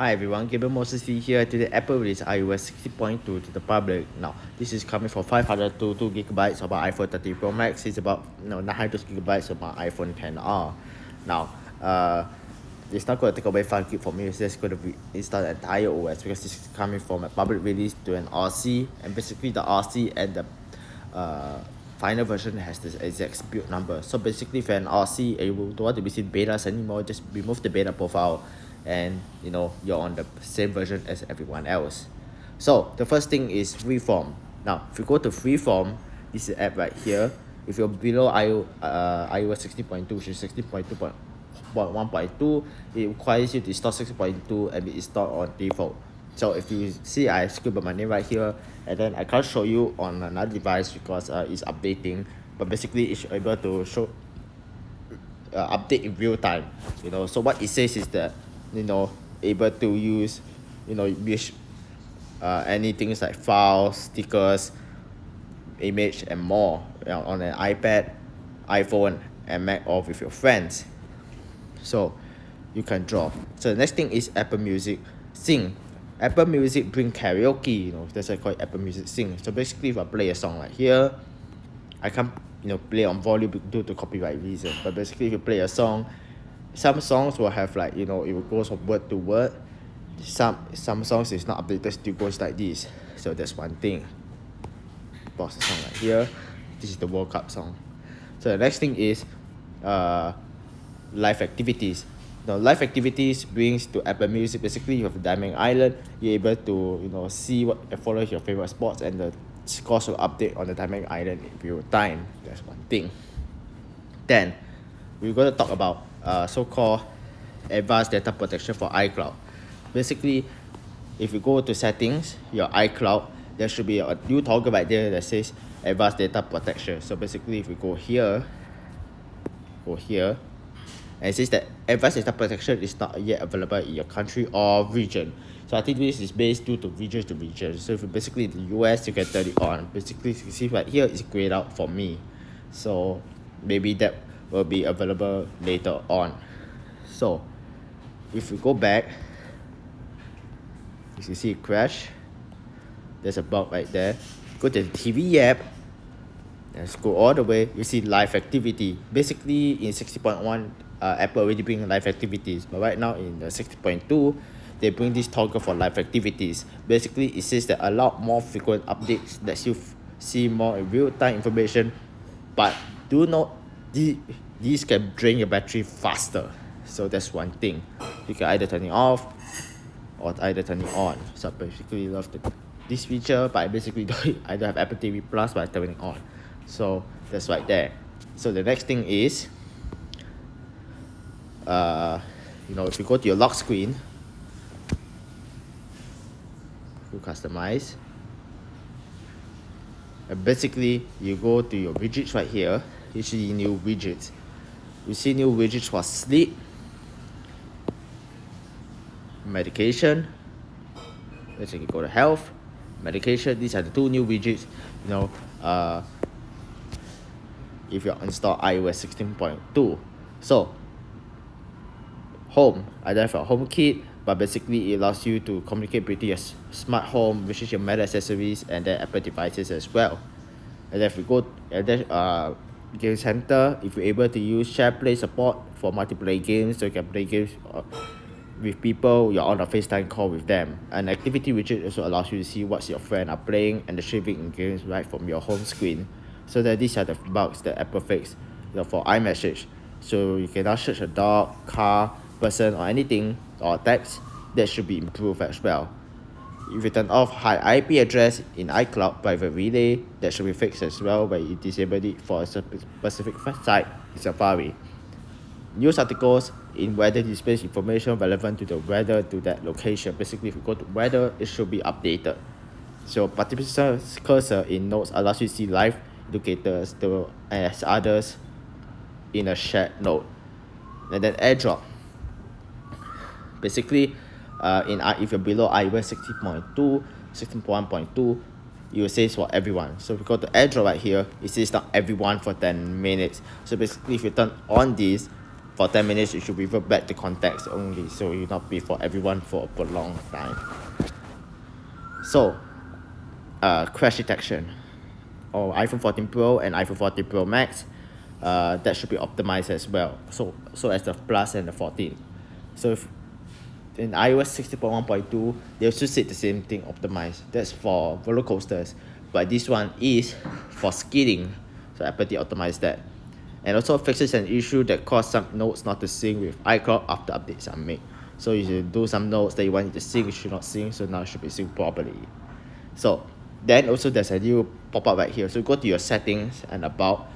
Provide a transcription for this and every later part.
Hi everyone, Gabriel Moses Lee here. Today, Apple released iOS 16.2 to the public. Now, this is coming for 512 gigabytes of my iPhone 13 Pro Max. It's about 900 gigabytes of my iPhone 10R. Now, it's not going to take away 5 gig from me. It's just going to install the entire OS because this is coming from a public release to an RC, and basically the RC and the final version has this exact build number. So basically, if you're an RC and you don't want to receive betas anymore, just remove the beta profile, and you're on the same version as everyone else. So the first thing is Freeform. Now, if you go to Freeform, this is the app right here. If you're below iOS 16.2, which is 16.2.1.2, it requires you to install 6.2 and be installed on default. So if you see, I scribbled my name right here, and then I can't show you on another device because it's updating, but basically it's able to show update in real time. So what it says is that able to use which any things like files, stickers, image, and more on an iPad, iPhone, and Mac, or with your friends. So you can draw. So the next thing is Apple Music Sing. Apple Music bring karaoke, that's why I call it Apple Music Sing. So basically, if I play a song like here, I can't play on volume due to copyright reason. But basically, if you play a song, some songs will have like it will go from word to word. Some songs is not updated, still goes like this. So that's one thing. Pause the song right here. This is the World Cup song. So the next thing is live activities. Now, live activities brings to Apple Music. Basically, you have Diamond Island. You're able to see what and follow your favorite sports, and the scores will update on the Diamond Island in real time. That's one thing. Then we're going to talk about so-called advanced data protection for iCloud. Basically, if you go to settings, your iCloud, there should be a new toggle right there that says advanced data protection. So basically, if we go here, and it says that advanced data protection is not yet available in your country or region. So I think this is based due to region to region. So if you basically in the US, you can turn it on. Basically, you see right here is grayed out for me. So maybe that will be available later on. So if we go back, you can see it crash. There's a bug right there. Go to the TV app. Let's go all the way. You see live activity. Basically, in 60.1, Apple already bring live activities, but right now in the 60.2, they bring this toggle for live activities. Basically, it says that a lot more frequent updates that you see more in real-time information, but do not these can drain your battery faster. So that's one thing. You can either turn it off or either turn it on. So basically, love this feature, but I basically I don't have Apple TV Plus, but I turn it on. So that's right there. So the next thing is if you go to your lock screen, you customize, and basically you go to your widgets right here. You see new widgets. You see new widgets for sleep, medication. Let's say you go to health, medication. These are the two new widgets. If you install iOS 16.2. So home, I don't have a HomeKit, but basically it allows you to communicate with your smart home, which is your Meta accessories and then Apple devices as well. And then if we go and then game center, if you're able to use share play support for multiplayer games, so you can play games with people, you're on a FaceTime call with them. And activity widget also allows you to see what your friends are playing and the streaming in games right from your home screen. So that these are the bugs that Apple fixed for iMessage. So you can now search a dog, car, person, or anything, or text. That should be improved as well. If you turn off hide IP address in iCloud private relay, that should be fixed as well by you disable it for a specific site in Safari. News articles in weather displays information relevant to the weather to that location. Basically, if you go to weather, it should be updated. So participant cursor in notes allows you to see live indicators as others in a shared node. And then AirDrop. Basically, if you're below iOS 16.2, 16.1.2, it will say it's for everyone. So if you go to AirDrop right here, it says not everyone for 10 minutes. So basically, if you turn on this, for 10 minutes it should revert back to context only, so you not be for everyone for a prolonged time. So crash detection or iPhone 14 Pro and iPhone 14 Pro Max, that should be optimized as well, so as the Plus and the 14. So if in iOS 16.1.2 they also said the same thing, optimized. That's for roller coasters, but this one is for skidding, so Apple did optimize that. And also fixes an issue that caused some notes not to sync with iCloud after updates are made. So you should do some notes that you want it to sync, it should not sync, so now it should be synced properly. So then also there's a new pop-up right here, so go to your settings and about,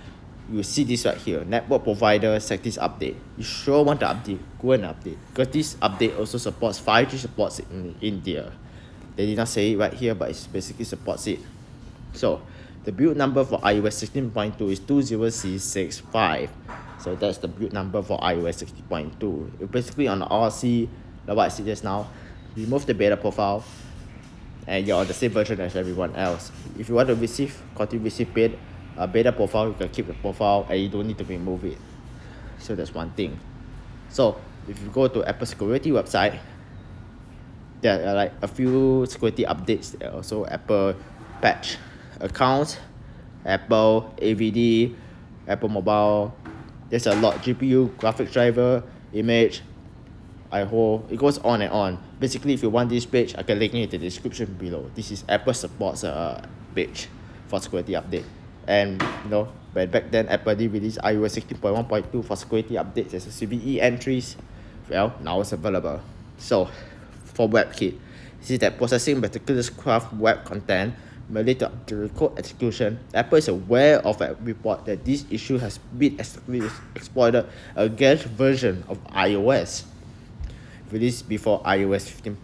you see this right here, network provider set this update. You sure want to update, go and update, because this update also supports 5G supports it in India. They did not say it right here, but it basically supports it. So the build number for iOS 16.2 is 20C65. So that's the build number for iOS 16.2. It's basically on the RC, like what I said just now, remove the beta profile, and you're on the same version as everyone else. If you want to continue receive beta profile, you can keep the profile and you don't need to remove it. So that's one thing. So if you go to Apple security website, there are like a few security updates. There are also Apple patch accounts, Apple AVD, Apple mobile. There's a lot, GPU, graphics driver, image, iHole. It goes on and on. Basically, if you want this page, I can link it in the description below. This is Apple supports page for security update. And when back then Apple did release iOS 16.1.2 for security updates as a CVE entries, well, now it's available. So for WebKit, see that processing meticulous craft web content related to code execution. Apple is aware of a report that this issue has been exploited against version of iOS released before iOS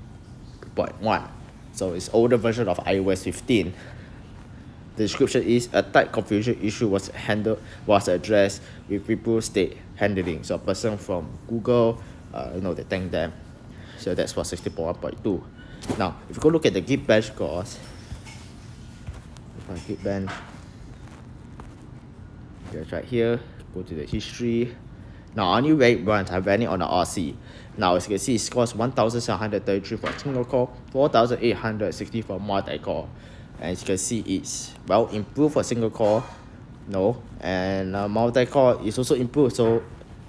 15.1. So it's older version of iOS 15. The description is a type confusion issue was addressed with people state handling. So a person from Google, they thank them. So that's for 16.1.2. Now, if you go look at the Geekbench scores, Geekbench, just right here, go to the history. Now, only rate runs are running on the RC. Now, as you can see, it scores 1,733 for single core, 4,860 for multi-core. And as you can see, it's well improved for single core, and multi-core is also improved. So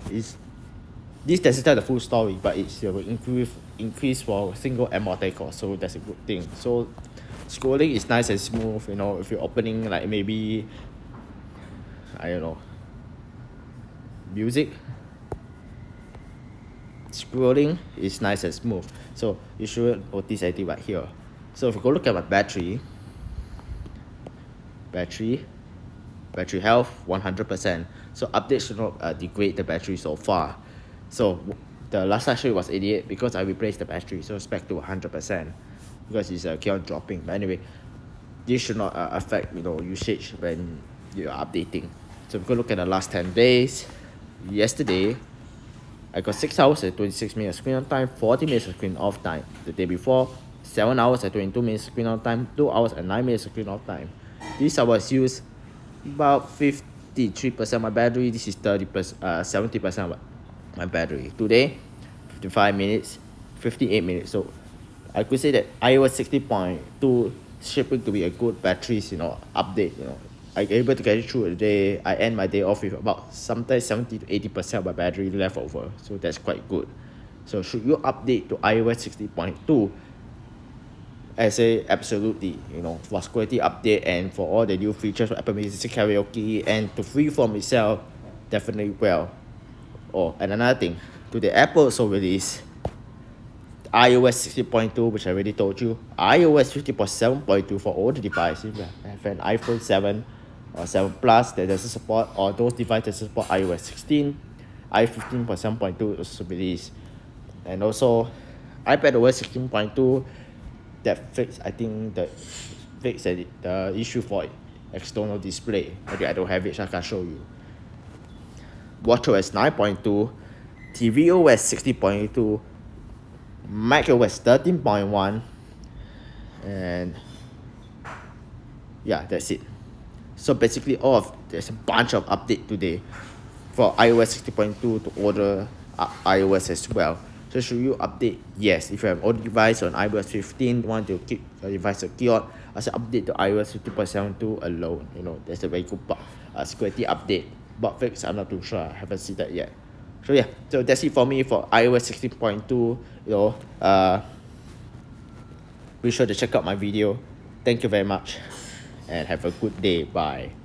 this doesn't tell the full story, but it's increase for single and multi-core, so that's a good thing. So scrolling is nice and smooth. If you're opening like maybe, I don't know, music, scrolling is nice and smooth. So you should notice anything right here. So if you go look at my battery health 100%. So updates should not degrade the battery so far. So the last time I showed it was 88 because I replaced the battery, so it's back to 100% because it's keep on dropping. But anyway, this should not affect usage when you're updating. So if you go look at the last 10 days, yesterday I got 6 hours and 26 minutes screen on time, 40 minutes of screen off time. The day before, 7 hours and 22 minutes screen on time, 2 hours and 9 minutes screen off time. This I was used about 53% of my battery. This is 70% of my battery. Today, 55 minutes, 58 minutes. So I could say that iOS 60.2 shaping to be a good batteries, update. I'm able to get it through the day. I end my day off with about sometimes 70 to 80% of my battery left over. So that's quite good. So should you update to iOS 60.2? I say absolutely, for security update and for all the new features for Apple Music Karaoke and to Freeform itself, definitely well. And another thing, today Apple also released iOS 60.2, which I already told you, iOS 50.7.2 for all the devices. Have an iPhone 7 or 7 Plus that doesn't support, or those devices that support iOS 16, iOS 15.7.2 also released. And also iPadOS 16.2 that fixed the issue for external display. Okay, I don't have it, so I can show you. WatchOS 9.2, tvOS 60.2, macOS 13.1, and yeah, that's it. So basically there's a bunch of update today. for iOS 16.2 to older iOS as well. So should you update? Yes. If you have an old device on iOS 15, want to keep your device secure, I say update to iOS 15.72 alone. You know, that's a very good security update. Bug fix, I'm not too sure. I haven't seen that yet. So yeah, so that's it for me for iOS 16.2. You know, be sure to check out my video. Thank you very much, and have a good day. Bye.